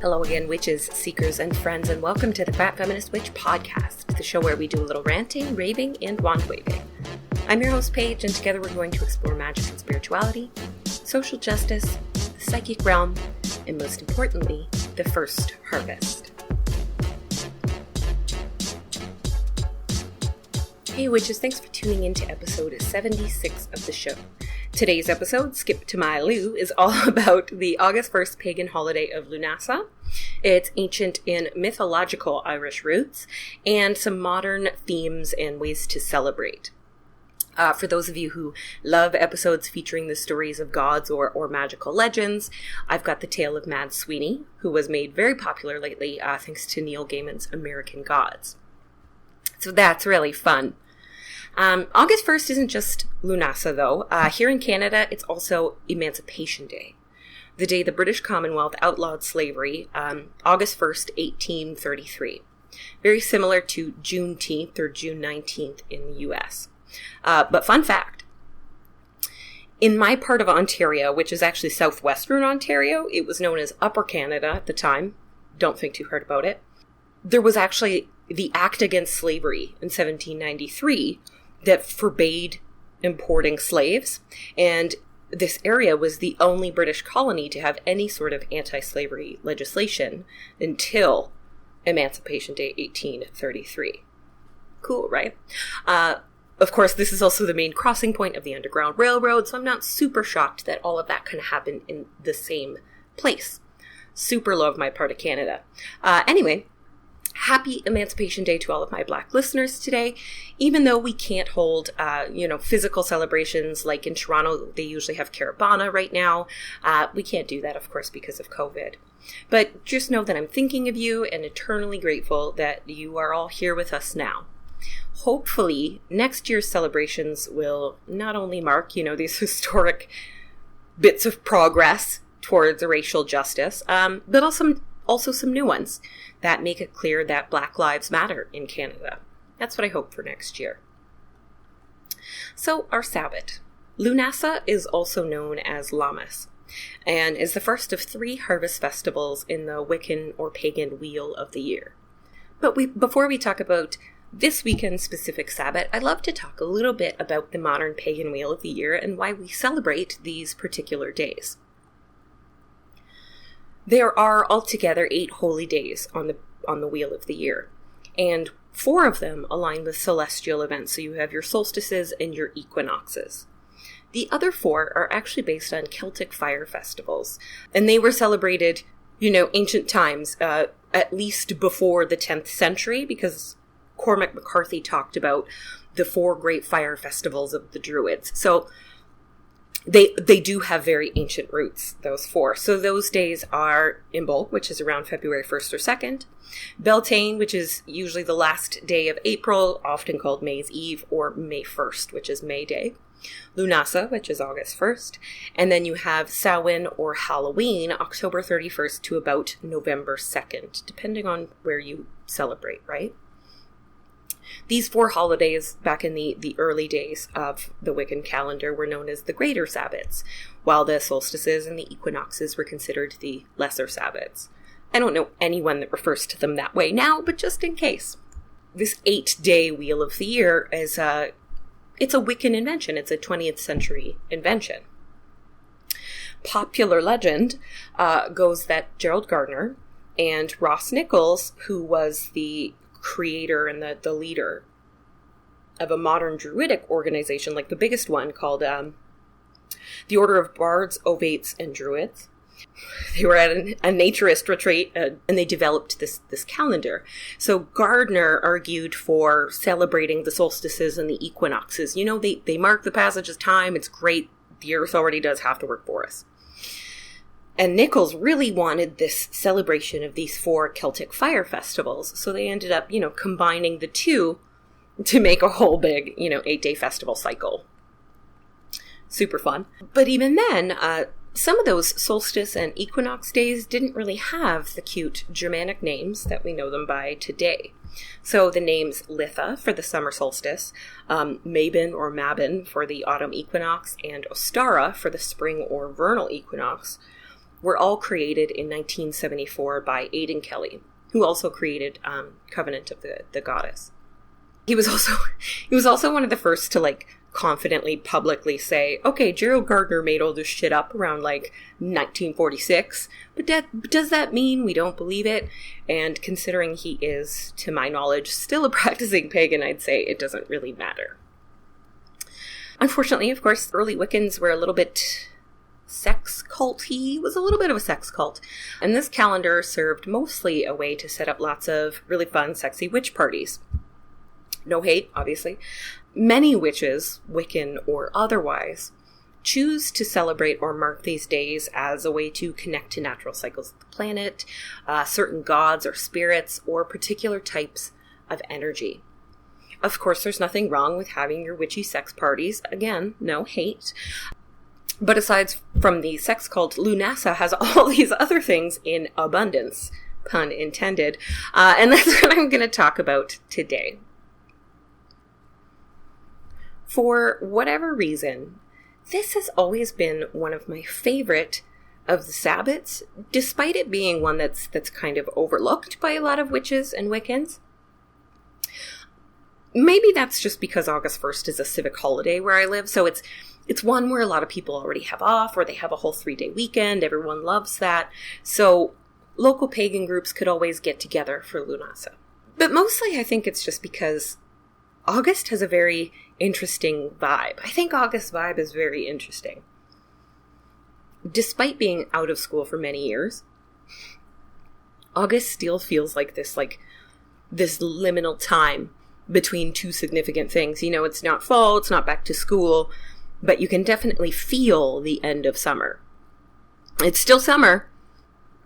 Hello again, witches, seekers, and friends, and welcome to the Fat Feminist Witch Podcast, the show where we do a little ranting, raving, and wand waving. I'm your host, Paige, and together we're going to explore magic and spirituality, social justice, the psychic realm, and most importantly, the first harvest. Hey witches, thanks for tuning in to episode 76 of the show. Today's episode, Skip to My Lugh, is all about the August 1st pagan holiday of Lughnasadh. It's ancient in mythological Irish roots, and some modern themes and ways to celebrate. For those of you who love episodes featuring the stories of gods or magical legends, I've got the tale of Mad Sweeney, who was made very popular lately thanks to Neil Gaiman's American Gods. So that's really fun. August 1st isn't just Lughnasadh, though. Here in Canada, it's also Emancipation Day, the day the British Commonwealth outlawed slavery, August 1st, 1833. Very similar to Juneteenth or June 19th in the U.S. But fun fact, in my part of Ontario, which is actually southwestern Ontario, it was known as Upper Canada at the time. Don't think too hard about it. There was actually the Act Against Slavery in 1793 that forbade importing slaves, and this area was the only British colony to have any sort of anti-slavery legislation until Emancipation Day 1833. Cool, right? Of course, this is also the main crossing point of the Underground Railroad, so I'm not super shocked that all of that kind of happened in the same place. Super love my part of Canada. Anyway, happy Emancipation Day to all of my Black listeners today. Even though we can't hold, physical celebrations like in Toronto, they usually have Carabana right now. We can't do that, of course, because of COVID. But just know that I'm thinking of you and eternally grateful that you are all here with us now. Hopefully, next year's celebrations will not only mark, these historic bits of progress towards racial justice, but also some new ones that make it clear that Black lives matter in Canada. That's what I hope for next year. So, our Sabbath. Lughnasadh is also known as Lammas, and is the first of 3 harvest festivals in the Wiccan or pagan wheel of the year. But before we talk about this weekend's specific Sabbath, I'd love to talk a little bit about the modern pagan wheel of the year and why we celebrate these particular days. There are altogether 8 holy days on the wheel of the year, and 4 of them align with celestial events. So you have your solstices and your equinoxes. The other 4 are actually based on Celtic fire festivals, and they were celebrated, ancient times, at least before the 10th century, because Cormac McCarthy talked about the 4 great fire festivals of the Druids. So They do have very ancient roots, those 4. So those days are Imbolc, which is around February 1st or 2nd. Beltane, which is usually the last day of April, often called May's Eve, or May 1st, which is May Day. Lughnasadh, which is August 1st. And then you have Samhain or Halloween, October 31st to about November 2nd, depending on where you celebrate, right? These 4 holidays back in the early days of the Wiccan calendar were known as the greater Sabbats, while the solstices and the equinoxes were considered the lesser Sabbats. I don't know anyone that refers to them that way now, but just in case. This 8-day wheel of the year is it's a Wiccan invention. It's a 20th century invention. Popular legend goes that Gerald Gardner and Ross Nichols, who was the creator and the leader of a modern druidic organization, like the biggest one, called the Order of Bards, Ovates, and Druids. They were at a naturist retreat, and they developed this calendar. So Gardner argued for celebrating the solstices and the equinoxes. They mark the passage of time. It's great. The earth already does have to work for us. And Nichols really wanted this celebration of these 4 Celtic fire festivals. So they ended up, combining the 2 to make a whole big, 8-day festival cycle. Super fun. But even then, some of those solstice and equinox days didn't really have the cute Germanic names that we know them by today. So the names Litha for the summer solstice, Mabon or Mabon for the autumn equinox, and Ostara for the spring or vernal equinox were all created in 1974 by Aidan Kelly, who also created Covenant of the Goddess. He was also one of the first to confidently publicly say, okay, Gerald Gardner made all this shit up around 1946, but does that mean we don't believe it? And considering he is, to my knowledge, still a practicing pagan, I'd say it doesn't really matter. Unfortunately, of course, early Wiccans were a little bit sex cult-y, was a little bit of a sex cult, and this calendar served mostly a way to set up lots of really fun, sexy witch parties. No hate, obviously. Many witches, Wiccan or otherwise, choose to celebrate or mark these days as a way to connect to natural cycles of the planet, certain gods or spirits, or particular types of energy. Of course, there's nothing wrong with having your witchy sex parties. Again, no hate. But aside from the sex cult, Lughnasadh has all these other things in abundance, pun intended, and that's what I'm going to talk about today. For whatever reason, this has always been one of my favorite of the Sabbats, despite it being one that's kind of overlooked by a lot of witches and Wiccans. Maybe that's just because August 1st is a civic holiday where I live, so it's one where a lot of people already have off, or they have a whole 3-day weekend. Everyone loves that. So local pagan groups could always get together for Lughnasadh. But mostly I think it's just because August has a very interesting vibe. I think August vibe is very interesting. Despite being out of school for many years, August still feels like this liminal time between two significant things. You know, it's not fall, it's not back to school, but you can definitely feel the end of summer. It's still summer,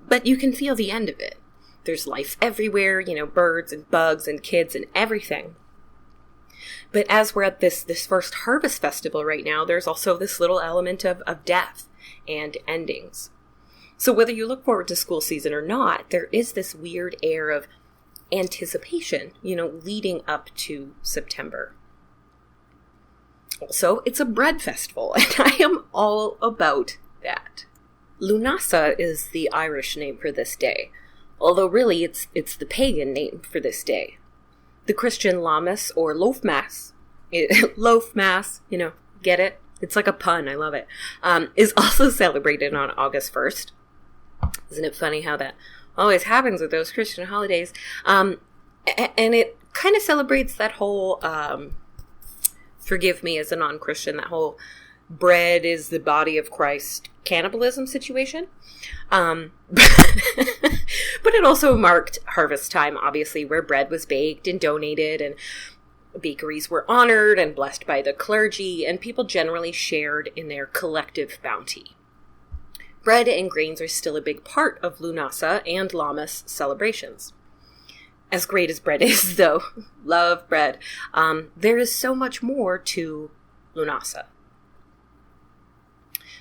but you can feel the end of it. There's life everywhere, you know, birds and bugs and kids and everything. But as we're at this first harvest festival right now, there's also this little element of death and endings. So whether you look forward to school season or not, there is this weird air of anticipation, you know, leading up to September. Also, it's a bread festival, and I am all about that. Lughnasadh is the Irish name for this day, although really it's the pagan name for this day. The Christian Lammas or Loaf Mass, Loaf Mass, you know, get it? It's like a pun, I love it, is also celebrated on August 1st. Isn't it funny how that always happens with those Christian holidays? And it kind of celebrates that whole, forgive me as a non-Christian, that whole bread is the body of Christ cannibalism situation. But it also marked harvest time, obviously, where bread was baked and donated, and bakeries were honored and blessed by the clergy, and people generally shared in their collective bounty. Bread and grains are still a big part of Lughnasadh and Lammas celebrations. As great as bread is, though, love bread, there is so much more to Lughnasadh.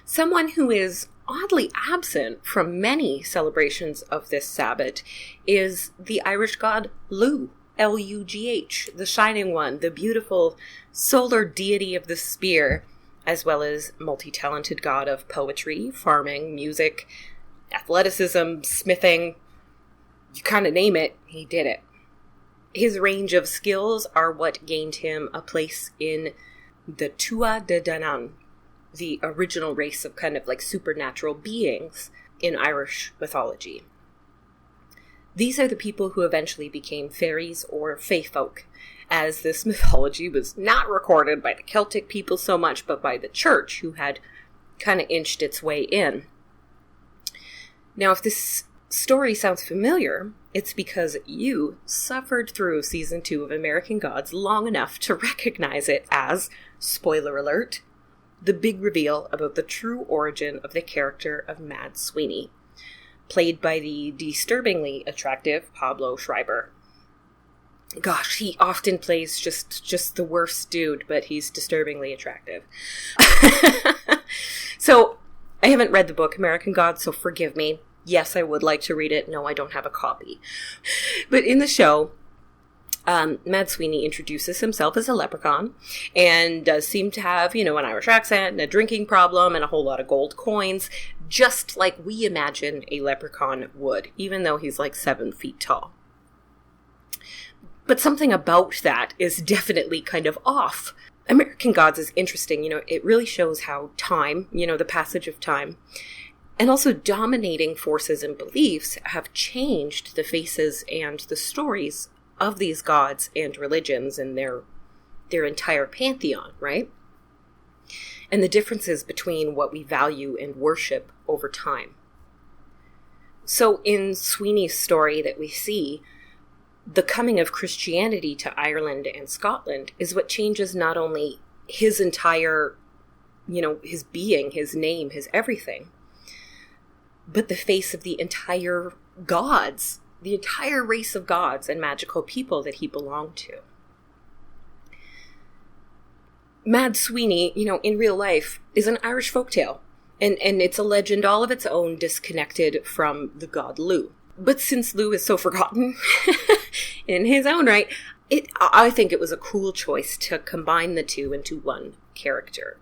Someone who is oddly absent from many celebrations of this Sabbat is the Irish god Lugh, L-U-G-H, the shining one, the beautiful solar deity of the spear, as well as multi-talented god of poetry, farming, music, athleticism, smithing. You kind of name it, he did it. His range of skills are what gained him a place in the Tuatha De Danann, the original race of kind of like supernatural beings in Irish mythology. These are the people who eventually became fairies or fae folk, as this mythology was not recorded by the Celtic people so much, but by the church, who had kind of inched its way in. Now, if this story sounds familiar, it's because you suffered through season 2 of American Gods long enough to recognize it as, spoiler alert, the big reveal about the true origin of the character of Mad Sweeney, played by the disturbingly attractive Pablo Schreiber. Gosh, he often plays just the worst dude, but he's disturbingly attractive. So, I haven't read the book American Gods, so forgive me. Yes, I would like to read it. No, I don't have a copy. But in the show, Mad Sweeney introduces himself as a leprechaun and does seem to have, an Irish accent and a drinking problem and a whole lot of gold coins, just like we imagine a leprechaun would, even though he's like 7 feet tall. But something about that is definitely kind of off. American Gods is interesting. It really shows how time, the passage of time, and also dominating forces and beliefs have changed the faces and the stories of these gods and religions and their entire pantheon, right? And the differences between what we value and worship over time. So in Sweeney's story that we see, the coming of Christianity to Ireland and Scotland is what changes not only his entire, his being, his name, his everything, but the face of the entire gods, the entire race of gods and magical people that he belonged to. Mad Sweeney, in real life, is an Irish folktale, and it's a legend all of its own, disconnected from the god Lugh. But since Lugh is so forgotten in his own right, I think it was a cool choice to combine the two into one character.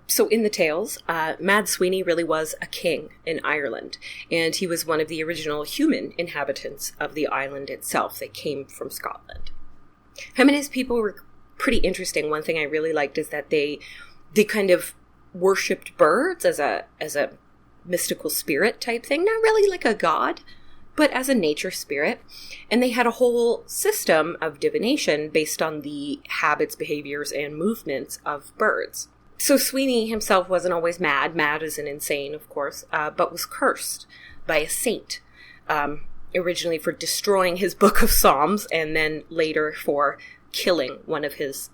So in the tales, Mad Sweeney really was a king in Ireland, and he was one of the original human inhabitants of the island itself. They came from Scotland. Him and his people were pretty interesting. One thing I really liked is that they kind of worshipped birds as a mystical spirit type thing, not really like a god, but as a nature spirit. And they had a whole system of divination based on the habits, behaviors, and movements of birds. So Sweeney himself wasn't always mad as an insane, of course, but was cursed by a saint, originally for destroying his book of Psalms, and then later for killing one of his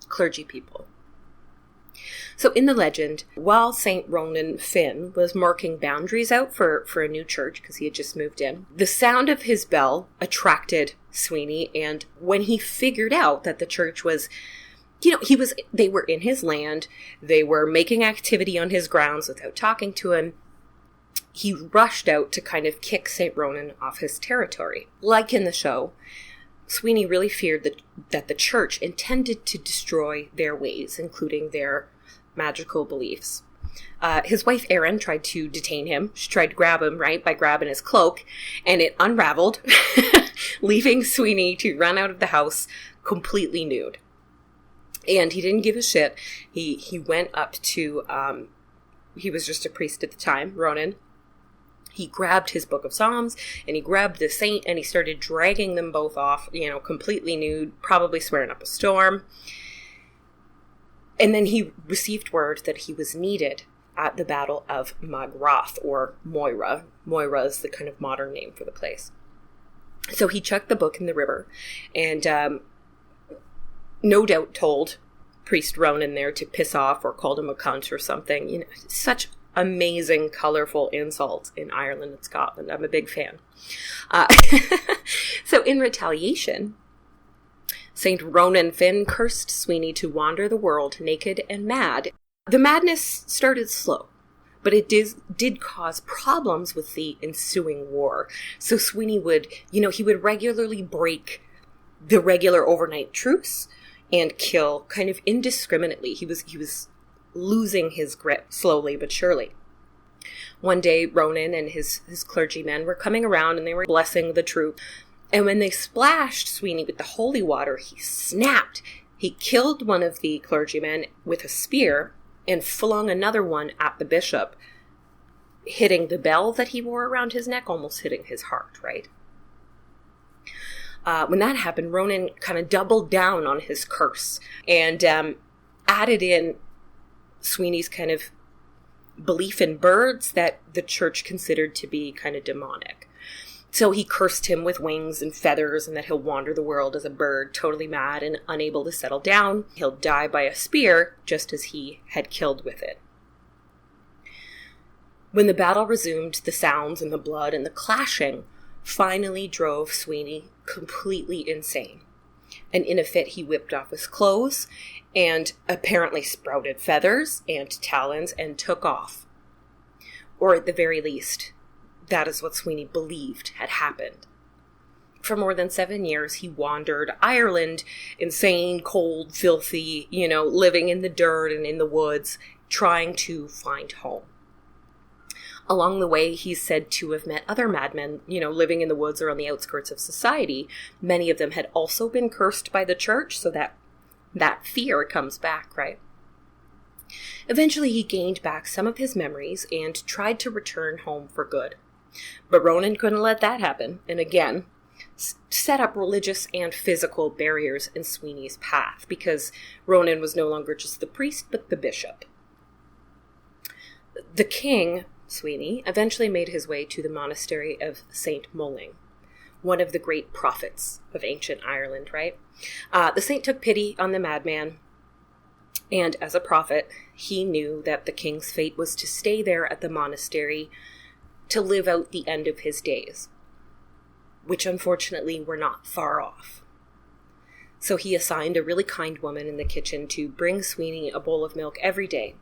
clergy people. So in the legend, while St. Ronan Finn was marking boundaries out for a new church, because he had just moved in, the sound of his bell attracted Sweeney, and when he figured out that the church was, they were in his land, they were making activity on his grounds without talking to him, he rushed out to kind of kick St. Ronan off his territory. Like in the show, Sweeney really feared that the church intended to destroy their ways, including their magical beliefs. His wife Erin tried to detain him. She tried to grab him, right, by grabbing his cloak, and it unraveled, leaving Sweeney to run out of the house completely nude. And he didn't give a shit. He went up to, he was just a priest at the time, Ronan. He grabbed his book of Psalms, and he grabbed the saint, and he started dragging them both off, completely nude, probably swearing up a storm. And then he received word that he was needed at the Battle of Magrath, or Moira. Moira is the kind of modern name for the place. So he chucked the book in the river, and no doubt told Priest Ronan there to piss off or called him a cunt or something. Such amazing, colorful insults in Ireland and Scotland. I'm a big fan. So in retaliation, St. Ronan Finn cursed Sweeney to wander the world naked and mad. The madness started slow, but it did cause problems with the ensuing war. So Sweeney would, he would regularly break the regular overnight truce and kill kind of indiscriminately. He was losing his grip slowly but surely. One day, Ronan and his clergymen were coming around and they were blessing the troop. And when they splashed Sweeney with the holy water, he snapped. He killed one of the clergymen with a spear and flung another one at the bishop, hitting the bell that he wore around his neck, almost hitting his heart, right? When that happened, Ronan kind of doubled down on his curse and added in Sweeney's kind of belief in birds that the church considered to be kind of demonic. So he cursed him with wings and feathers and that he'll wander the world as a bird, totally mad and unable to settle down. He'll die by a spear, just as he had killed with it. When the battle resumed, the sounds and the blood and the clashing finally drove Sweeney completely insane. And in a fit, he whipped off his clothes and apparently sprouted feathers and talons and took off. Or at the very least, that is what Sweeney believed had happened. for more than 7 years, he wandered Ireland, insane, cold, filthy, living in the dirt and in the woods, trying to find home. Along the way, he's said to have met other madmen, living in the woods or on the outskirts of society. Many of them had also been cursed by the church, so that fear comes back, right? Eventually, he gained back some of his memories and tried to return home for good. But Ronan couldn't let that happen, and again, set up religious and physical barriers in Sweeney's path, because Ronan was no longer just the priest, but the bishop. The king, Sweeney, eventually made his way to the monastery of St. Molling, one of the great prophets of ancient Ireland, right? The saint took pity on the madman, and as a prophet, he knew that the king's fate was to stay there at the monastery to live out the end of his days, which unfortunately were not far off. So he assigned a really kind woman in the kitchen to bring Sweeney a bowl of milk every day.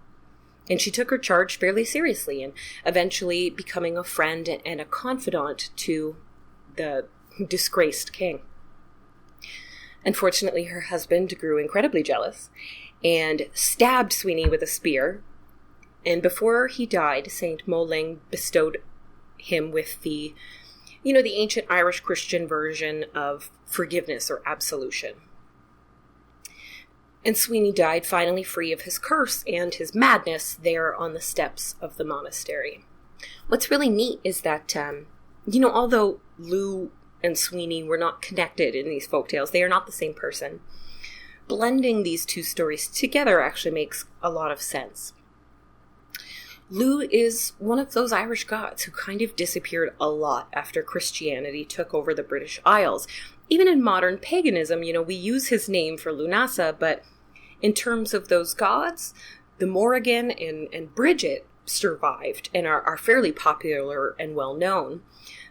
And she took her charge fairly seriously, and eventually becoming a friend and a confidant to the disgraced king. Unfortunately, her husband grew incredibly jealous and stabbed Sweeney with a spear. And before he died, St. Molling bestowed him with the ancient Irish Christian version of forgiveness or absolution. And Sweeney died finally free of his curse and his madness there on the steps of the monastery. What's really neat is that, although Lugh and Sweeney were not connected in these folktales, they are not the same person. Blending these two stories together actually makes a lot of sense. Lugh is one of those Irish gods who kind of disappeared a lot after Christianity took over the British Isles. Even in modern paganism, we use his name for Lughnasadh, but in terms of those gods, the Morrigan and Bridget survived and are fairly popular and well known.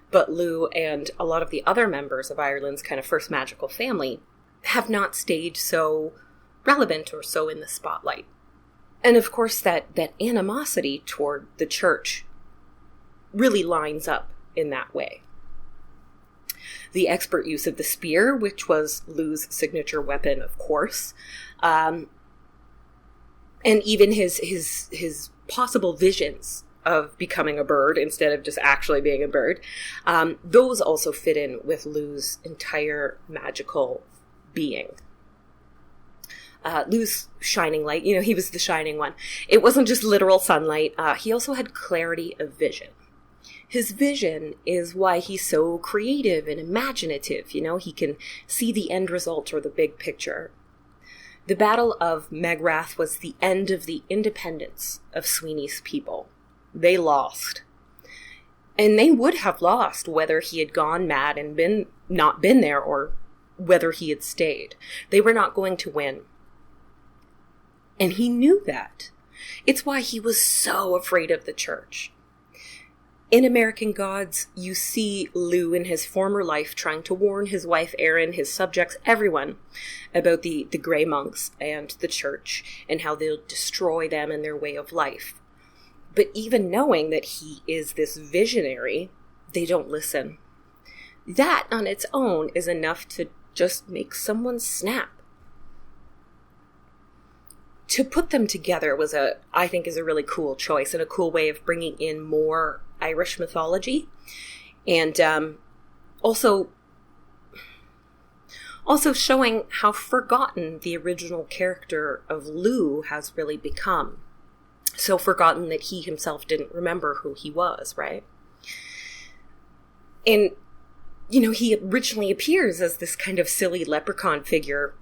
But Lugh and a lot of the other members of Ireland's kind of first magical family have not stayed so relevant or so in the spotlight. And of course, that animosity toward the church really lines up in that way. The expert use of the spear, which was Lugh's signature weapon, of course, and even his possible visions of becoming a bird instead of just actually being a bird, those also fit in with Lugh's entire magical being. Lugh's shining light, he was the shining one. It wasn't just literal sunlight. He also had clarity of vision. His vision is why he's so creative and imaginative. He can see the end result or the big picture. The Battle of Magrath was the end of the independence of Sweeney's people. They lost. And they would have lost whether he had gone mad and not been there, or whether he had stayed. They were not going to win. And he knew that. It's why he was so afraid of the church. In American Gods, you see Lugh in his former life trying to warn his wife Erin, his subjects, everyone, about the Grey Monks and the church and how they'll destroy them and their way of life. But even knowing that he is this visionary, they don't listen. That on its own is enough to just make someone snap. To put them together I think is a really cool choice and a cool way of bringing in more Irish mythology, and also showing how forgotten the original character of Lugh has really become. So forgotten that he himself didn't remember who he was, right? And, he originally appears as this kind of silly leprechaun figure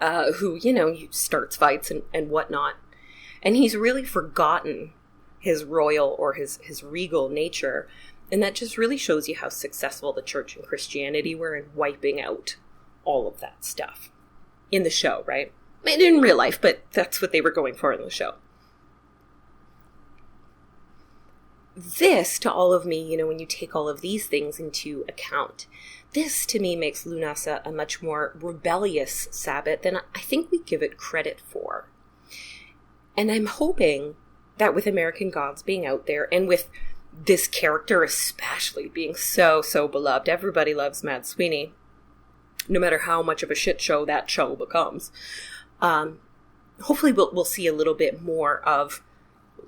who, starts fights and whatnot. And he's really forgotten his royal or his regal nature. And that just really shows you how successful the church and Christianity were in wiping out all of that stuff in the show, right? And in real life, but that's what they were going for in the show. This, to all of me, when you take all of these things into account, this to me makes Lughnasadh a much more rebellious Sabbath than I think we give it credit for. And I'm hoping that with American Gods being out there, and with this character especially being so beloved. Everybody loves Mad Sweeney, no matter how much of a shit show that show becomes. Hopefully we'll see a little bit more of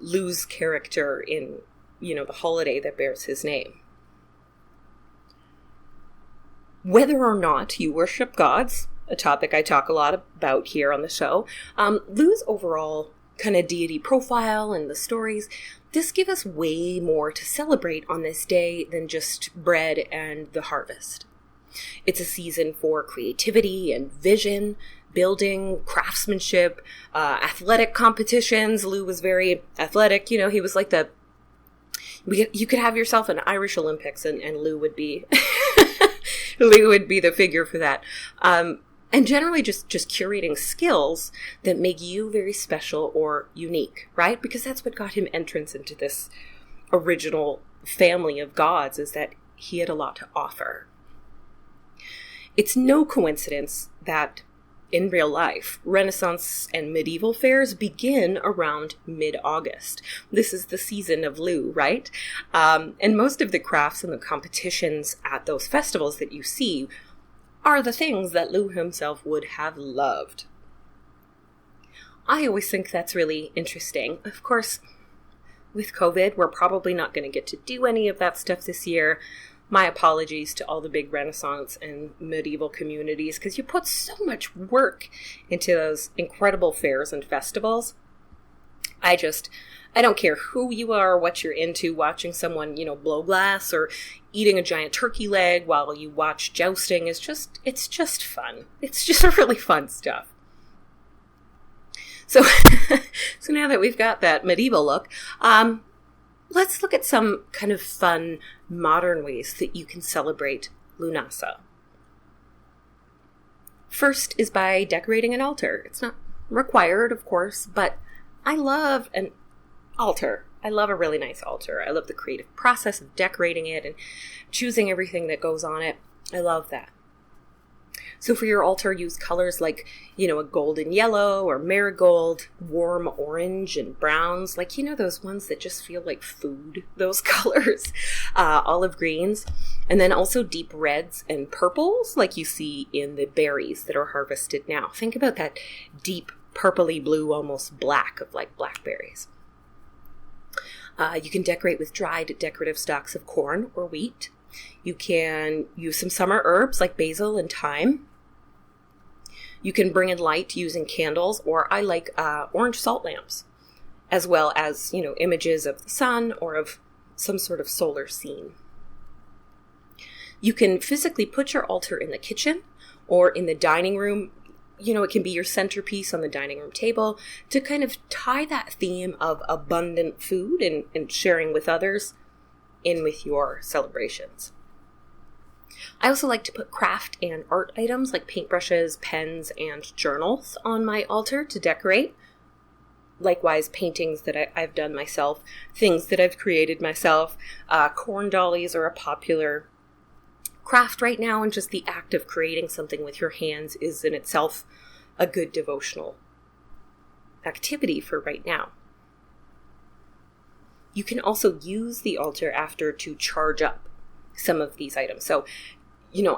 Lugh's character in, the holiday that bears his name. Whether or not you worship gods, a topic I talk a lot about here on the show, Lugh's overall kind of deity profile and the stories, this give us way more to celebrate on this day than just bread and the harvest. It's a season for creativity and vision, building, craftsmanship, athletic competitions. Lugh was very athletic. He was like you could have yourself an Irish Olympics and Lugh would be, Lugh would be the figure for that. And generally just curating skills that make you very special or unique, right? Because that's what got him entrance into this original family of gods, is that he had a lot to offer. It's no coincidence that in real life, Renaissance and medieval fairs begin around mid-August. This is the season of Lugh, right? And most of the crafts and the competitions at those festivals that you see are the things that Lugh himself would have loved. I always think that's really interesting. Of course, with COVID, we're probably not going to get to do any of that stuff this year. My apologies to all the big Renaissance and medieval communities, because you put so much work into those incredible fairs and festivals. I don't care who you are, what you're into, watching someone, blow glass or eating a giant turkey leg while you watch jousting it's just fun. It's just really fun stuff. So, so now that we've got that medieval look, let's look at some kind of fun modern ways that you can celebrate Lughnasadh. First is by decorating an altar. It's not required, of course, but I love an altar. I love a really nice altar. I love the creative process of decorating it and choosing everything that goes on it. I love that. So for your altar, use colors like, a golden yellow or marigold, warm orange and browns, like, those ones that just feel like food, those colors, olive greens, and then also deep reds and purples like you see in the berries that are harvested now. Think about that deep purpley blue, almost black of like blackberries. You can decorate with dried decorative stalks of corn or wheat. You can use some summer herbs like basil and thyme. You can bring in light using candles, or I like orange salt lamps, as well as, images of the sun or of some sort of solar scene. You can physically put your altar in the kitchen or in the dining room. It can be your centerpiece on the dining room table to kind of tie that theme of abundant food and sharing with others in with your celebrations. I also like to put craft and art items like paintbrushes, pens, and journals on my altar to decorate. Likewise, paintings that I've done myself, things that I've created myself. Corn dollies are a popular craft right now, and just the act of creating something with your hands is in itself a good devotional activity for right now. You can also use the altar after to charge up some of these items. So,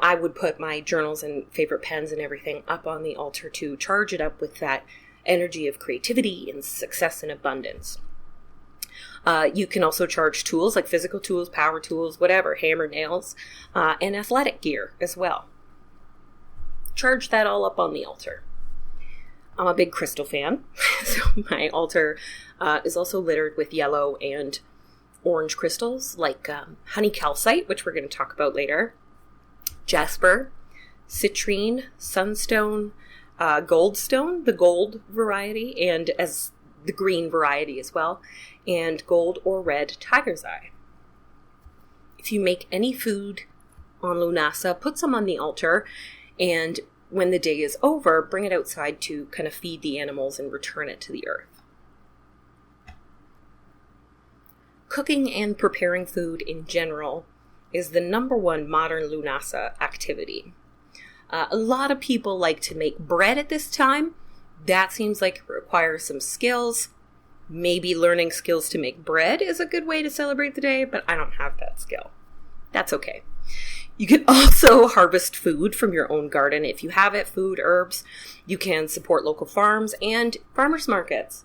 I would put my journals and favorite pens and everything up on the altar to charge it up with that energy of creativity and success and abundance. You can also charge tools like physical tools, power tools, whatever, hammer, nails, and athletic gear as well. Charge that all up on the altar. I'm a big crystal fan, so my altar is also littered with yellow and orange crystals like honey calcite, which we're going to talk about later, jasper, citrine, sunstone, goldstone, the gold variety, and as the green variety as well, and gold or red tiger's eye. If you make any food on Lughnasadh, put some on the altar, and when the day is over, bring it outside to kind of feed the animals and return it to the earth. Cooking and preparing food in general is the number one modern Lughnasadh activity. A lot of people like to make bread at this time. That seems like it requires some skills. Maybe learning skills to make bread is a good way to celebrate the day, but I don't have that skill. That's okay. You can also harvest food from your own garden if you have it, food, herbs. You can support local farms and farmers markets.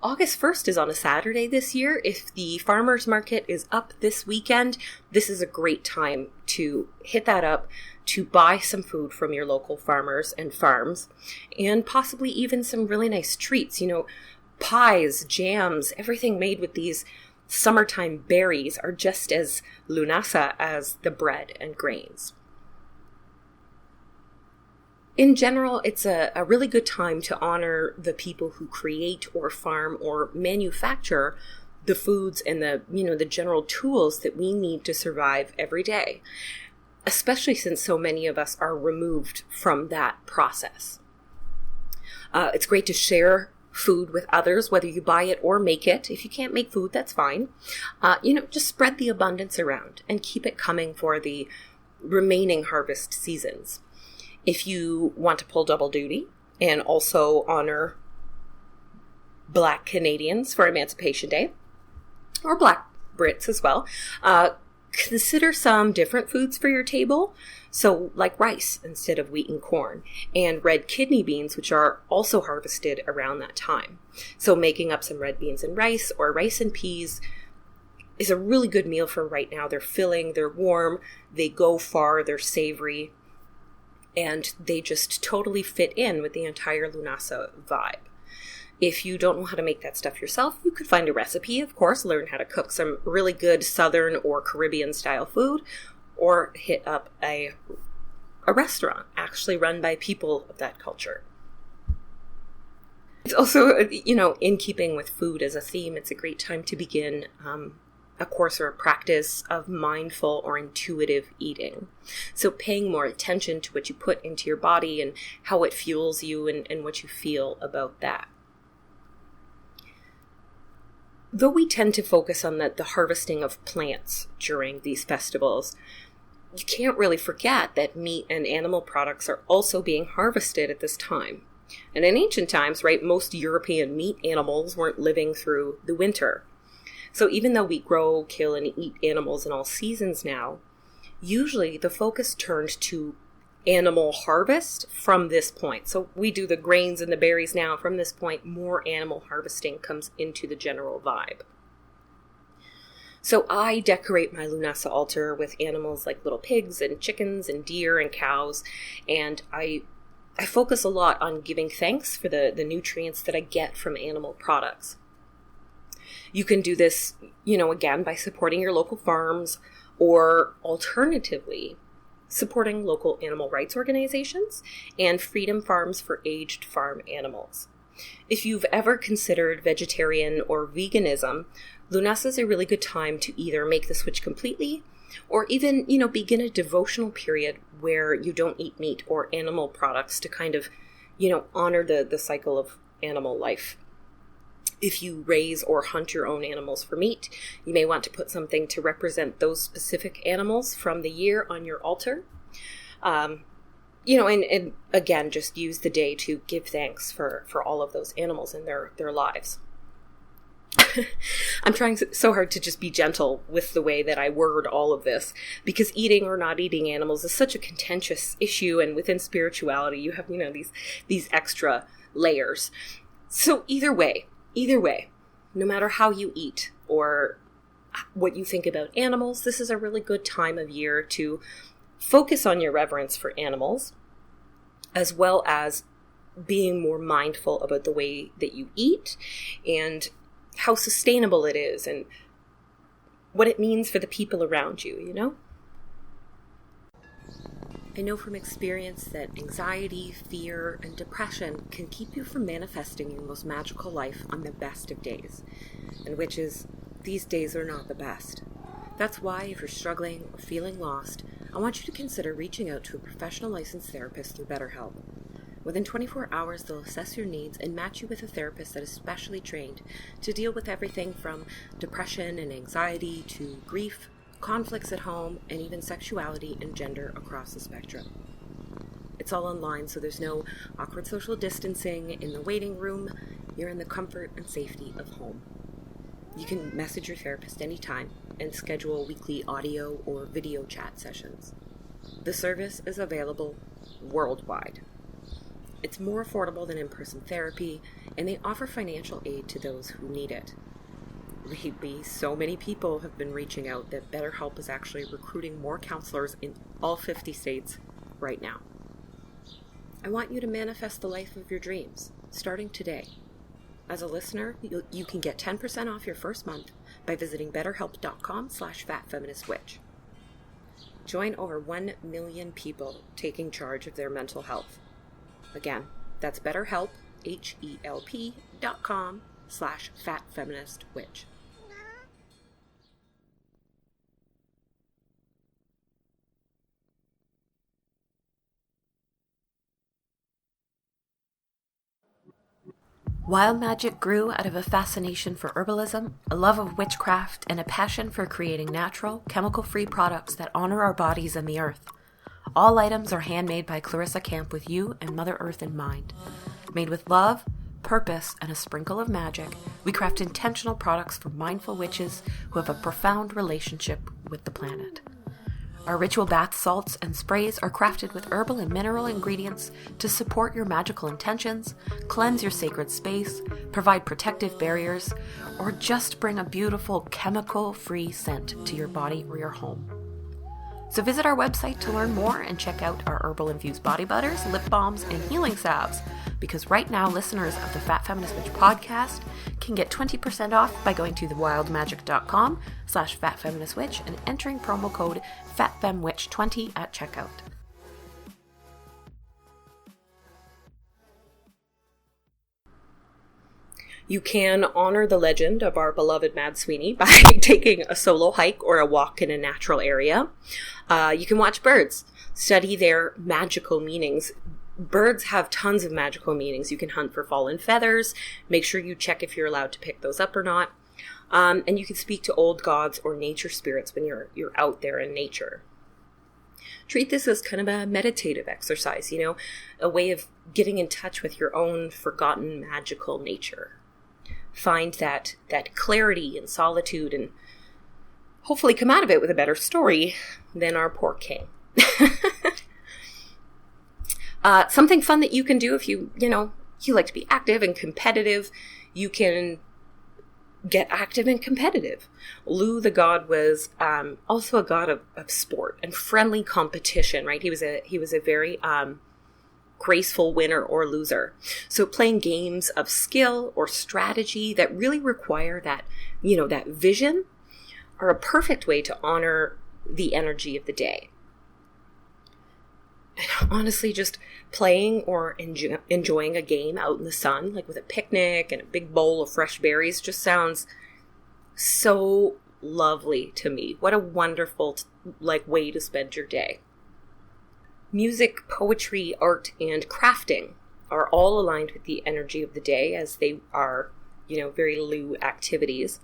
August 1st is on a Saturday this year. If the farmers market is up this weekend, this is a great time to hit that up, to buy some food from your local farmers and farms, and possibly even some really nice treats, pies, jams, everything made with these summertime berries are just as Lughnasadh as the bread and grains. In general, it's a really good time to honor the people who create or farm or manufacture the foods and the general tools that we need to survive every day, especially since so many of us are removed from that process. It's great to share food with others, whether you buy it or make it. If you can't make food, that's fine. Just spread the abundance around and keep it coming for the remaining harvest seasons. If you want to pull double duty and also honor Black Canadians for Emancipation Day, or Black Brits as well, consider some different foods for your table. So like rice instead of wheat and corn, and red kidney beans, which are also harvested around that time. So making up some red beans and rice, or rice and peas, is a really good meal for right now. They're filling, they're warm, they go far, they're savory, and they just totally fit in with the entire Lughnasadh vibe. If you don't know how to make that stuff yourself, you could find a recipe, of course, learn how to cook some really good Southern or Caribbean style food, or hit up a restaurant actually run by people of that culture. It's also, in keeping with food as a theme, it's a great time to begin a course or a practice of mindful or intuitive eating. So paying more attention to what you put into your body and how it fuels you and what you feel about that. Though we tend to focus on the harvesting of plants during these festivals, you can't really forget that meat and animal products are also being harvested at this time. And in ancient times, right, most European meat animals weren't living through the winter. So even though we grow, kill, and eat animals in all seasons now, usually the focus turned to animal harvest from this point. So we do the grains and the berries now. From this point, more animal harvesting comes into the general vibe. So I decorate my Lughnasadh altar with animals like little pigs and chickens and deer and cows, and I focus a lot on giving thanks for the nutrients that I get from animal products. You can do this, again, by supporting your local farms, or alternatively, supporting local animal rights organizations and freedom farms for aged farm animals. If you've ever considered vegetarian or veganism, Lughnasadh is a really good time to either make the switch completely, or even, begin a devotional period where you don't eat meat or animal products to kind of, honor the cycle of animal life. If you raise or hunt your own animals for meat, you may want to put something to represent those specific animals from the year on your altar. And again, just use the day to give thanks for all of those animals and their lives. I'm trying so hard to just be gentle with the way that I word all of this, because eating or not eating animals is such a contentious issue, and within spirituality you have, these extra layers. So either way, no matter how you eat or what you think about animals, this is a really good time of year to focus on your reverence for animals, as well as being more mindful about the way that you eat and how sustainable it is and what it means for the people around you, I know from experience that anxiety, fear, and depression can keep you from manifesting your most magical life on the best of days, and which is, these days are not the best. That's why, if you're struggling or feeling lost, I want you to consider reaching out to a professional licensed therapist through BetterHelp. Within 24 hours, they'll assess your needs and match you with a therapist that is specially trained to deal with everything from depression and anxiety to grief, conflicts at home, and even sexuality and gender across the spectrum. It's all online, so there's no awkward social distancing in the waiting room. you're in the comfort and safety of home. You can message your therapist anytime and schedule weekly audio or video chat sessions. The service is available worldwide. It's more affordable than in-person therapy, and they offer financial aid to those who need it. Lately, so many people have been reaching out that BetterHelp is actually recruiting more counselors in all 50 states right now. I want you to manifest the life of your dreams, starting today. As a listener, you can get 10% off your first month by visiting betterhelp.com/fatfeministwitch. Join over 1 million people taking charge of their mental health. Again, that's BetterHelp, HELP.com/fatfeministwitch. Wild magic grew out of a fascination for herbalism, a love of witchcraft, and a passion for creating natural, chemical-free products that honor our bodies and the earth. All items are handmade by Clarissa Camp with you and Mother Earth in mind. Made with love, purpose, and a sprinkle of magic, we craft intentional products for mindful witches who have a profound relationship with the planet. Our ritual bath salts and sprays are crafted with herbal and mineral ingredients to support your magical intentions, cleanse your sacred space, provide protective barriers, or just bring a beautiful chemical-free scent to your body or your home. So visit our website to learn more and check out our herbal-infused body butters, lip balms, and healing salves, because right now listeners of the Fat Feminist Witch podcast can get 20% off by going to thewildmagic.com/fatfeministwitch and entering promo code FATFEMWITCH20 at checkout. You can honor the legend of our beloved Mad Sweeney by taking a solo hike or a walk in a natural area. You can watch birds, study their magical meanings. Birds have tons of magical meanings. You can hunt for fallen feathers. Make sure you check if you're allowed to pick those up or not. And you can speak to old gods or nature spirits when you're out there in nature. Treat this as kind of a meditative exercise, a way of getting in touch with your own forgotten magical nature. Find that clarity and solitude and hopefully come out of it with a better story than our poor king. Something fun that you can do if you like to be active and competitive, you can get active and competitive. Lugh, the god, was also a god of sport and friendly competition, right? He was a very graceful winner or loser. So playing games of skill or strategy that really require that vision are a perfect way to honor the energy of the day. And honestly, just playing or enjoying a game out in the sun, like with a picnic and a big bowl of fresh berries, just sounds so lovely to me. What a wonderful way to spend your day. Music, poetry, art, and crafting are all aligned with the energy of the day, as they are, very Lugh activities.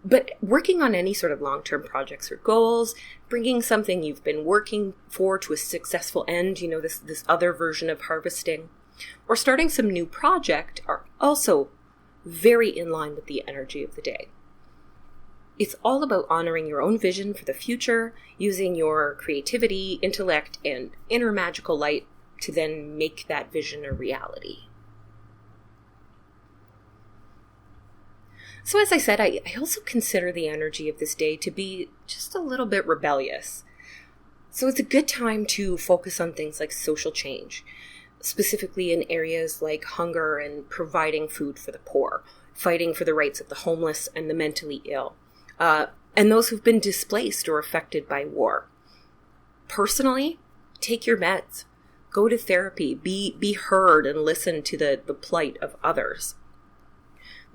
But working on any sort of long-term projects or goals, bringing something you've been working for to a successful end, this other version of harvesting, or starting some new project are also very in line with the energy of the day. It's all about honoring your own vision for the future, using your creativity, intellect, and inner magical light to then make that vision a reality. So as I said, I also consider the energy of this day to be just a little bit rebellious. So it's a good time to focus on things like social change, specifically in areas like hunger and providing food for the poor, fighting for the rights of the homeless and the mentally ill. And those who've been displaced or affected by war. Personally, take your meds, go to therapy, be heard and listen to the plight of others.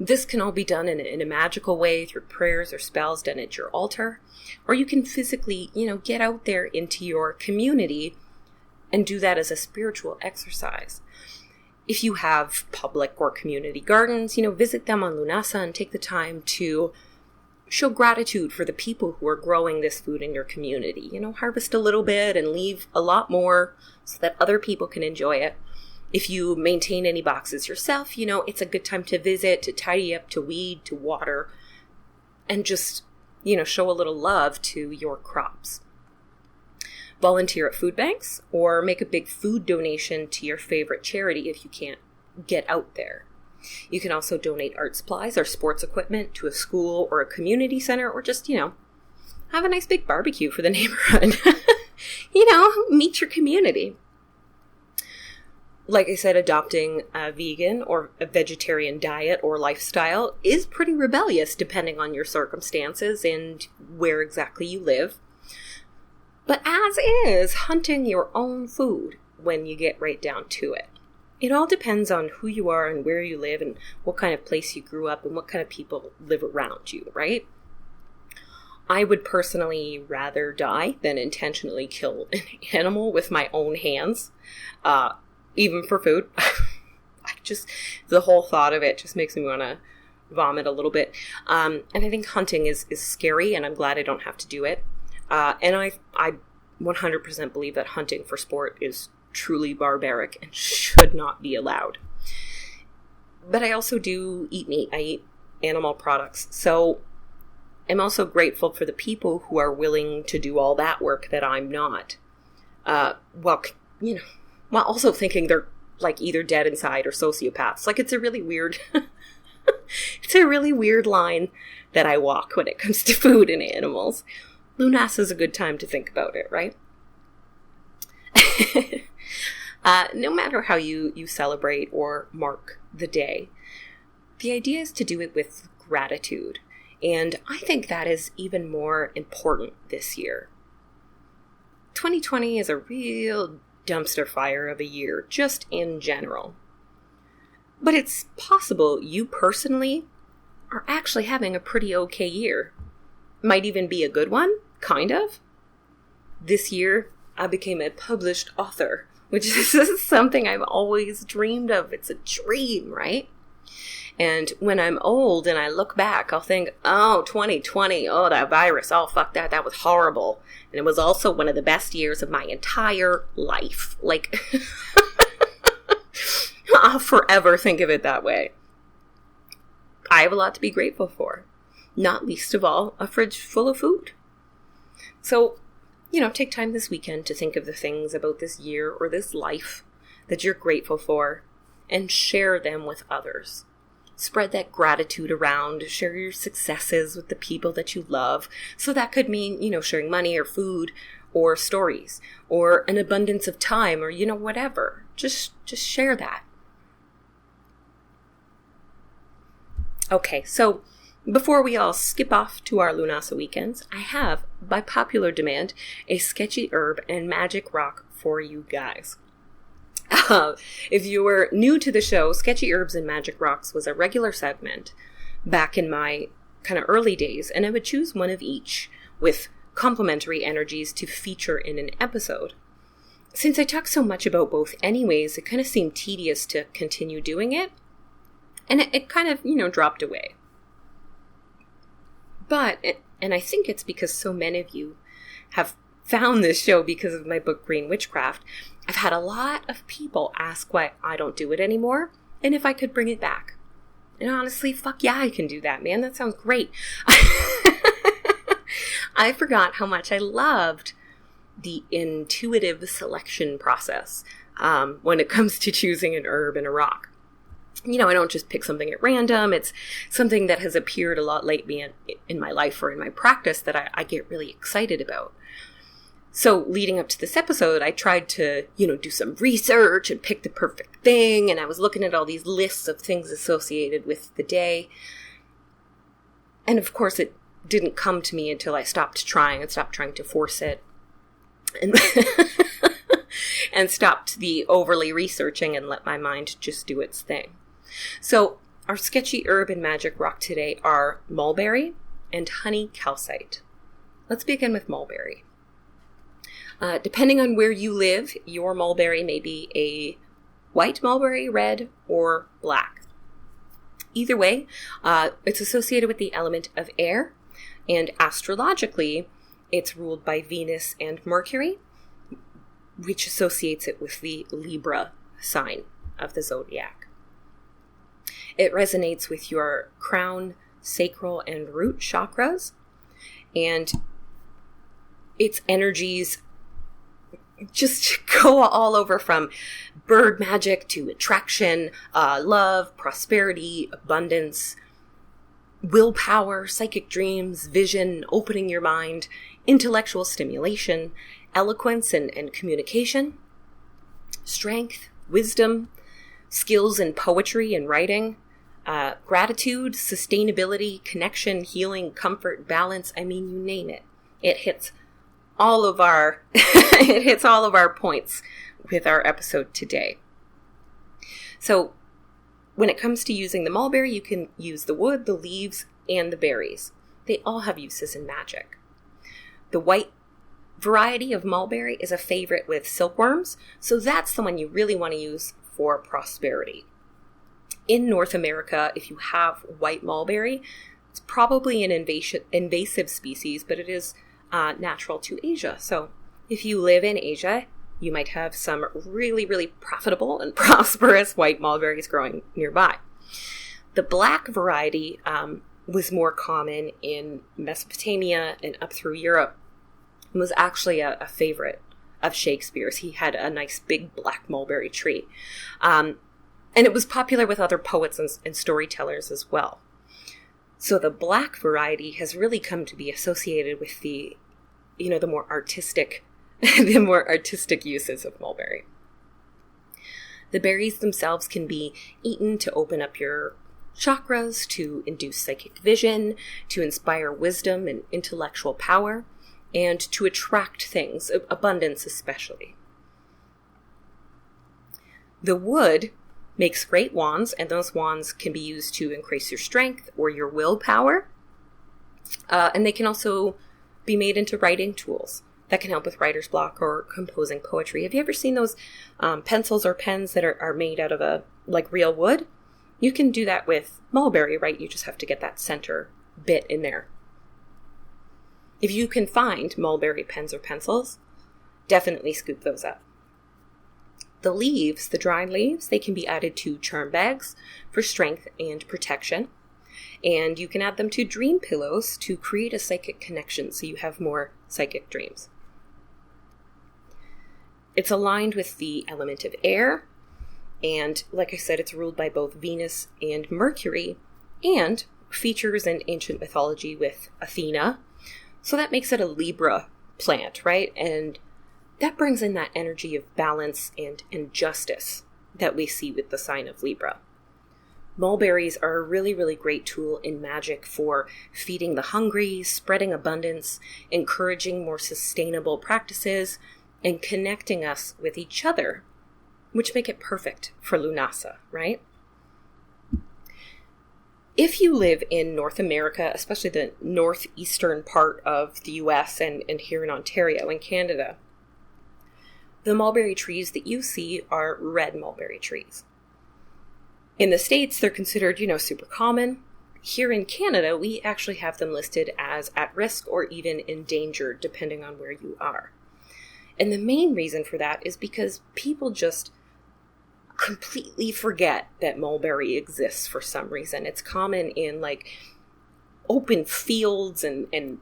This can all be done in a magical way through prayers or spells done at your altar, or you can physically, get out there into your community and do that as a spiritual exercise. If you have public or community gardens, visit them on Lughnasadh and take the time to show gratitude for the people who are growing this food in your community. Harvest a little bit and leave a lot more so that other people can enjoy it. If you maintain any boxes yourself, it's a good time to visit, to tidy up, to weed, to water, and just, show a little love to your crops. Volunteer at food banks or make a big food donation to your favorite charity if you can't get out there. You can also donate art supplies or sports equipment to a school or a community center, or just, have a nice big barbecue for the neighborhood. Meet your community. Like I said, adopting a vegan or a vegetarian diet or lifestyle is pretty rebellious depending on your circumstances and where exactly you live. But as is hunting your own food when you get right down to it. It all depends on who you are and where you live and what kind of place you grew up and what kind of people live around you, right? I would personally rather die than intentionally kill an animal with my own hands. Even for food. The whole thought of it just makes me want to vomit a little bit. And I think hunting is scary, and I'm glad I don't have to do it. And I 100% believe that hunting for sport is truly barbaric and should not be allowed. But I also do eat meat. I eat animal products. So I'm also grateful for the people who are willing to do all that work that I'm not. While also thinking they're like either dead inside or sociopaths. Like it's a really weird line that I walk when it comes to food and animals. Lughnasadh is a good time to think about it, right? No matter how you celebrate or mark the day, the idea is to do it with gratitude. And I think that is even more important this year. 2020 is a real dumpster fire of a year, just in general. But it's possible you personally are actually having a pretty okay year. Might even be a good one, kind of. This year, I became a published author, which is something I've always dreamed of. It's a dream, right? And when I'm old and I look back, I'll think, 2020, that virus, fuck that, that was horrible. And it was also one of the best years of my entire life. Like, I'll forever think of it that way. I have a lot to be grateful for. Not least of all, a fridge full of food. So, take time this weekend to think of the things about this year or this life that you're grateful for and share them with others. Spread that gratitude around, share your successes with the people that you love. So that could mean, sharing money or food or stories or an abundance of time or, whatever. Just share that. Okay, so before we all skip off to our Lughnasadh weekends, I have, by popular demand, a sketchy herb and magic rock for you guys. If you were new to the show, Sketchy Herbs and Magic Rocks was a regular segment back in my kind of early days, and I would choose one of each with complementary energies to feature in an episode. Since I talk so much about both anyways, it kind of seemed tedious to continue doing it, and it kind of, dropped away. But, and I think it's because so many of you have found this show because of my book, Green Witchcraft, I've had a lot of people ask why I don't do it anymore, and if I could bring it back. And honestly, fuck yeah, I can do that, man. That sounds great. I forgot how much I loved the intuitive selection process when it comes to choosing an herb and a rock. I don't just pick something at random. It's something that has appeared a lot lately in my life or in my practice that I get really excited about. So leading up to this episode, I tried to, do some research and pick the perfect thing. And I was looking at all these lists of things associated with the day. And of course, it didn't come to me until I stopped trying and stopped trying to force it. And, and stopped the overly researching and let my mind just do its thing. So our sketchy herb and magic rock today are mulberry and honey calcite. Let's begin with mulberry. Depending on where you live, your mulberry may be a white mulberry, red, or black. Either way, it's associated with the element of air, and astrologically, it's ruled by Venus and Mercury, which associates it with the Libra sign. of the zodiac. It resonates with your crown, sacral, and root chakras, and its energies just go all over, from bird magic to attraction, love, prosperity, abundance, willpower, psychic dreams, vision, opening your mind, intellectual stimulation, eloquence and communication, strength, wisdom, skills in poetry and writing, gratitude, sustainability, connection, healing, comfort, balance. I mean, you name it. It hits all of our it hits all of our points with our episode today. So when it comes to using the mulberry, you can use the wood, the leaves, and the berries. They all have uses in magic. The white variety of mulberry is a favorite with silkworms, so that's the one you really want to use for prosperity. In North America, if you have white mulberry, it's probably an invasive species, but it is natural to Asia. So if you live in Asia, you might have some really, really profitable and prosperous white mulberries growing nearby. The black variety was more common in Mesopotamia and up through Europe, and was actually a favorite of Shakespeare's. He had a nice big black mulberry tree. And it was popular with other poets and storytellers as well. So the black variety has really come to be associated with the more artistic uses of mulberry. The berries themselves can be eaten to open up your chakras, to induce psychic vision, to inspire wisdom and intellectual power, and to attract things, abundance especially. The wood makes great wands, and those wands can be used to increase your strength or your willpower. And they can also be made into writing tools that can help with writer's block or composing poetry. Have you ever seen those pencils or pens that are made out of real wood? You can do that with mulberry, right? You just have to get that center bit in there. If you can find mulberry pens or pencils, definitely scoop those up. The leaves, the dried leaves, they can be added to charm bags for strength and protection. And you can add them to dream pillows to create a psychic connection so you have more psychic dreams. It's aligned with the element of air. And like I said, it's ruled by both Venus and Mercury, and features in ancient mythology with Athena. So that makes it a Libra plant, right? And that brings in that energy of balance and justice that we see with the sign of Libra. Mulberries are a really, really great tool in magic for feeding the hungry, spreading abundance, encouraging more sustainable practices, and connecting us with each other, which make it perfect for Lughnasadh, right? If you live in North America, especially the northeastern part of the US and here in Ontario and Canada, the mulberry trees that you see are red mulberry trees. In the States, they're considered, super common. Here in Canada, we actually have them listed as at risk or even endangered, depending on where you are. And the main reason for that is because people just completely forget that mulberry exists for some reason. It's common in open fields and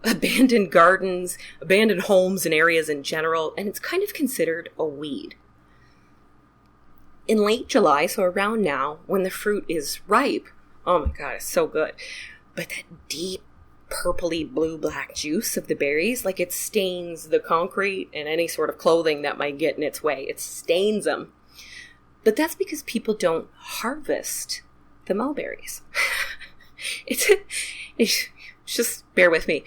abandoned gardens, abandoned homes and areas in general, and it's kind of considered a weed. In late July, so around now, when the fruit is ripe, oh my God, it's so good. But that deep purpley blue-black juice of the berries, it stains the concrete and any sort of clothing that might get in its way. It stains them. But that's because people don't harvest the mulberries. It's just bear with me.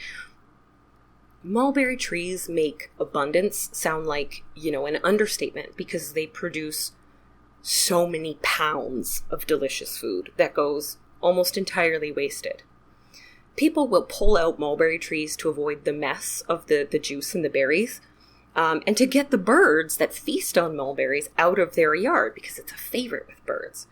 Mulberry trees make abundance sound like, an understatement, because they produce so many pounds of delicious food that goes almost entirely wasted. People will pull out mulberry trees to avoid the mess of the juice and the berries, and to get the birds that feast on mulberries out of their yard, because it's a favorite with birds.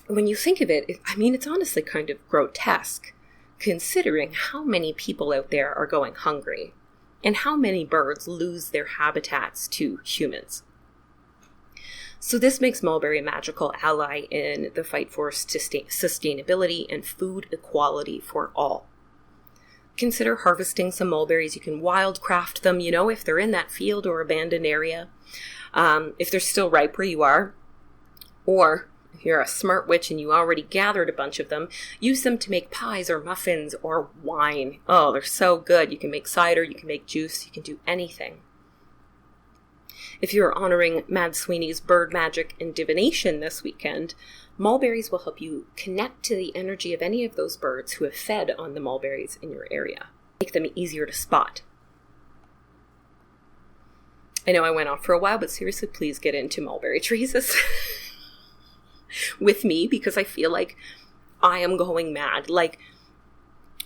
When you think of it, it's honestly kind of grotesque, considering how many people out there are going hungry, and how many birds lose their habitats to humans. So this makes mulberry a magical ally in the fight for sustainability and food equality for all. Consider harvesting some mulberries. You can wildcraft them, if they're in that field or abandoned area. If they're still ripe where you are, or if you're a smart witch and you already gathered a bunch of them, use them to make pies or muffins or wine. Oh, they're so good. You can make cider, you can make juice, you can do anything. If you're honoring Mad Sweeney's bird magic and divination this weekend, mulberries will help you connect to the energy of any of those birds who have fed on the mulberries in your area. Make them easier to spot. I know I went off for a while, but seriously, please get into mulberry trees with me, because I feel like I am going mad. Like,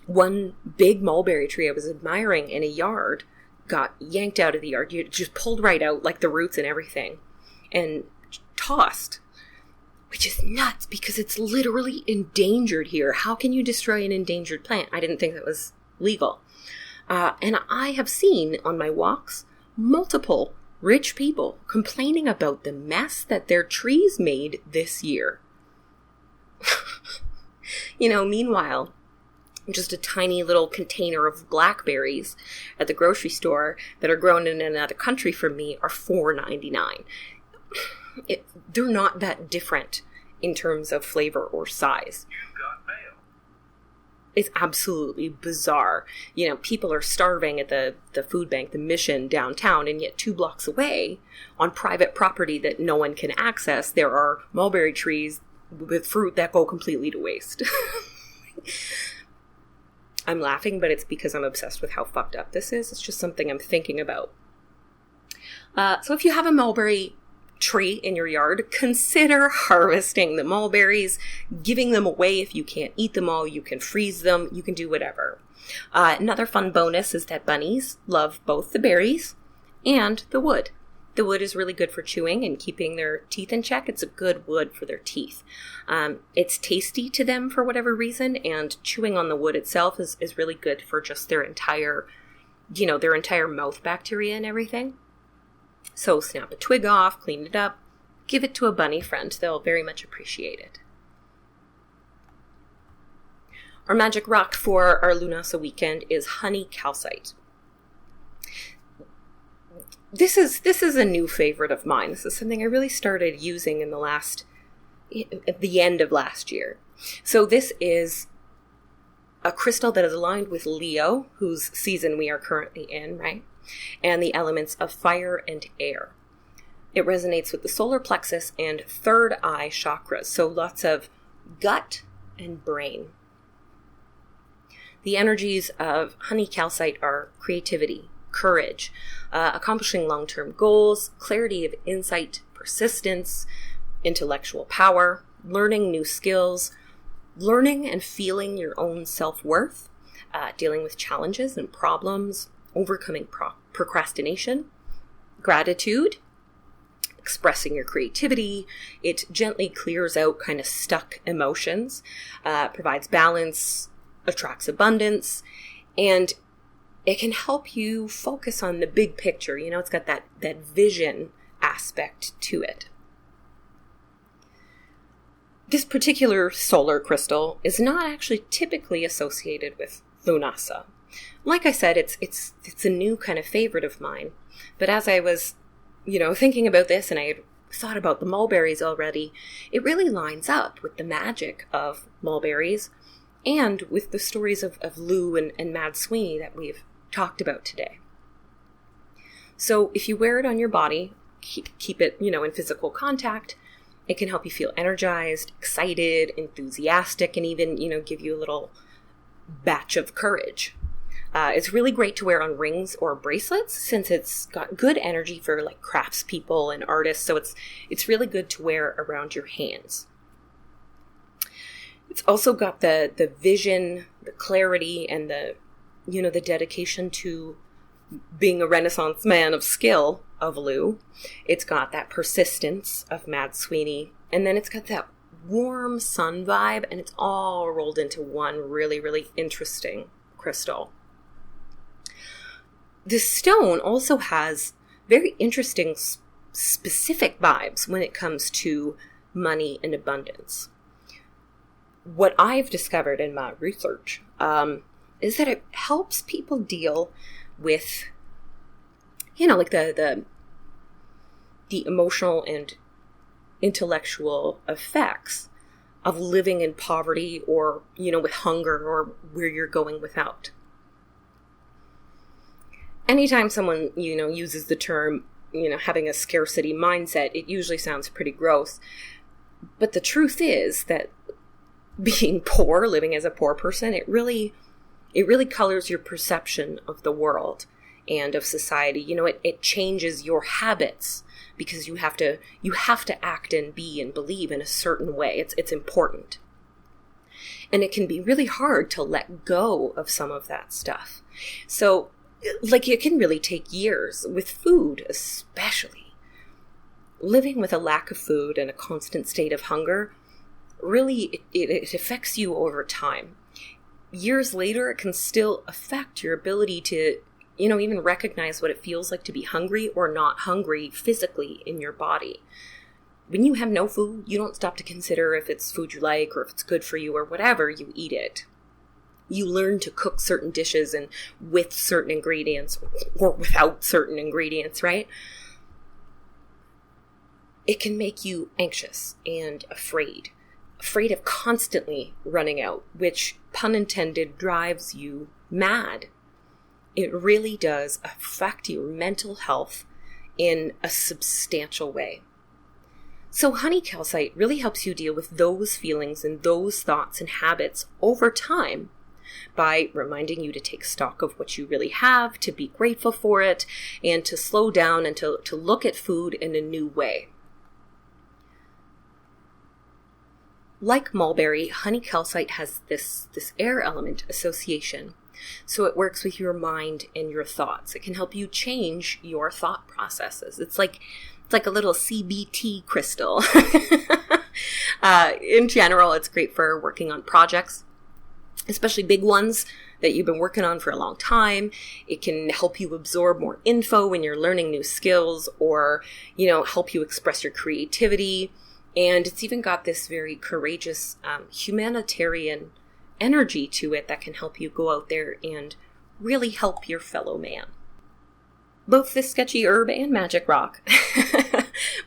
one big mulberry tree I was admiring in a yard got yanked out of the yard. You just pulled right out, like the roots and everything, and tossed, which is nuts because it's literally endangered here. How can you destroy an endangered plant? I didn't think that was legal. And I have seen on my walks multiple rich people complaining about the mess that their trees made this year. Meanwhile, just a tiny little container of blackberries at the grocery store that are grown in another country from me are $4.99. They're not that different in terms of flavor or size. You've got mail. It's absolutely bizarre. People are starving at the food bank, the Mission downtown, and yet 2 blocks away on private property that no one can access, there are mulberry trees with fruit that go completely to waste. I'm laughing, but it's because I'm obsessed with how fucked up this is. It's just something I'm thinking about. So if you have a mulberry tree in your yard, consider harvesting the mulberries, giving them away. If you can't eat them all, you can freeze them, you can do whatever. Another fun bonus is that bunnies love both the berries and the wood. The wood is really good for chewing and keeping their teeth in check. It's a good wood for their teeth. It's tasty to them for whatever reason, and chewing on the wood itself is really good for just their entire mouth bacteria and everything. So snap a twig off, clean it up, give it to a bunny friend. They'll very much appreciate it. Our magic rock for our Lughnasadh weekend is honey calcite. This is a new favorite of mine. This is something I really started using at the end of last year. So this is a crystal that is aligned with Leo, whose season we are currently in, right? And the elements of fire and air. It resonates with the solar plexus and third eye chakras, so lots of gut and brain. The energies of honey calcite are creativity, courage, accomplishing long-term goals, clarity of insight, persistence, intellectual power, learning new skills, learning and feeling your own self-worth, dealing with challenges and problems, overcoming procrastination, gratitude, expressing your creativity. It gently clears out kind of stuck emotions, provides balance, attracts abundance, and it can help you focus on the big picture. It's got that vision aspect to it. This particular solar crystal is not actually typically associated with Lughnasadh. Like I said, it's a new kind of favorite of mine. But as I was, thinking about this, and I had thought about the mulberries already, it really lines up with the magic of mulberries and with the stories of Lugh and Mad Sweeney that we've talked about today. So if you wear it on your body, keep it, in physical contact, it can help you feel energized, excited, enthusiastic, and even, give you a little batch of courage. It's really great to wear on rings or bracelets since it's got good energy for like craftspeople and artists. So it's really good to wear around your hands. It's also got the vision, the clarity, and the dedication to being a Renaissance man of skill of Lugh. It's got that persistence of Mad Sweeney, and then it's got that warm sun vibe, and it's all rolled into one really, really interesting crystal. This stone also has very interesting specific vibes when it comes to money and abundance. What I've discovered in my research is that it helps people deal with, like the emotional and intellectual effects of living in poverty or, with hunger or where you're going without. Anytime someone, uses the term, having a scarcity mindset, it usually sounds pretty gross. But the truth is that being poor, living as a poor person, it really colors your perception of the world and of society. It changes your habits because you have to act and be and believe in a certain way. It's important. And it can be really hard to let go of some of that stuff. So, it can really take years, with food especially. Living with a lack of food and a constant state of hunger, really, it affects you over time. Years later, it can still affect your ability to, even recognize what it feels like to be hungry or not hungry physically in your body. When you have no food, you don't stop to consider if it's food you like or if it's good for you or whatever, you eat it. You learn to cook certain dishes and with certain ingredients or without certain ingredients, right? It can make you anxious and afraid of constantly running out, which, pun intended, drives you mad. It really does affect your mental health in a substantial way. So honey calcite really helps you deal with those feelings and those thoughts and habits over time by reminding you to take stock of what you really have, to be grateful for it, and to slow down and to look at food in a new way. Like mulberry, honey calcite has this air element association. So it works with your mind and your thoughts. It can help you change your thought processes. It's like a little CBT crystal. In general, it's great for working on projects, especially big ones that you've been working on for a long time. It can help you absorb more info when you're learning new skills or, help you express your creativity. And it's even got this very courageous humanitarian energy to it that can help you go out there and really help your fellow man. Both this sketchy herb and magic rock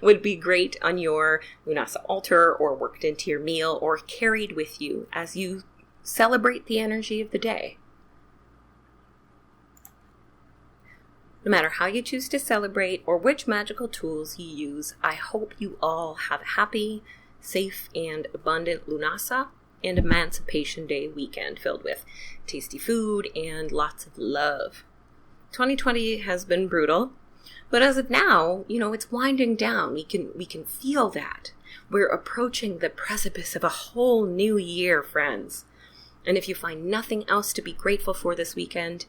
would be great on your Lughnasadh altar or worked into your meal or carried with you as you celebrate the energy of the day. No matter how you choose to celebrate or which magical tools you use, I hope you all have a happy, safe, and abundant Lughnasadh and Emancipation Day weekend filled with tasty food and lots of love. 2020 has been brutal, but as of now, it's winding down. We can feel that. We're approaching the precipice of a whole new year, friends. And if you find nothing else to be grateful for this weekend,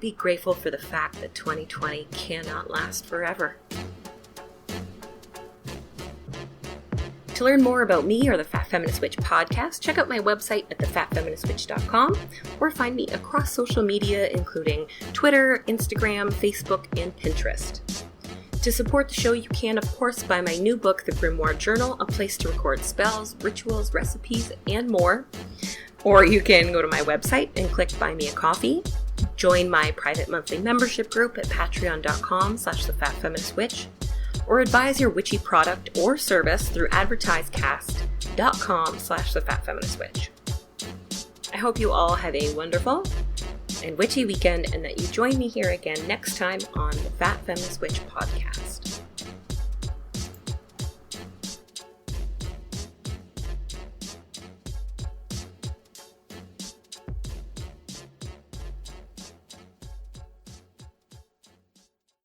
be grateful for the fact that 2020 cannot last forever. To learn more about me or the Fat Feminist Witch podcast, check out my website at thefatfeministwitch.com or find me across social media, including Twitter, Instagram, Facebook, and Pinterest. To support the show, you can, of course, buy my new book, The Grimoire Journal, a place to record spells, rituals, recipes, and more. Or you can go to my website and click Buy Me a Coffee. Join my private monthly membership group at patreon.com/thefatfeministwitch. Or advise your witchy product or service through advertisecast.com/thefatfeministwitch. I hope you all have a wonderful and witchy weekend and that you join me here again next time on the Fat Feminist Witch podcast.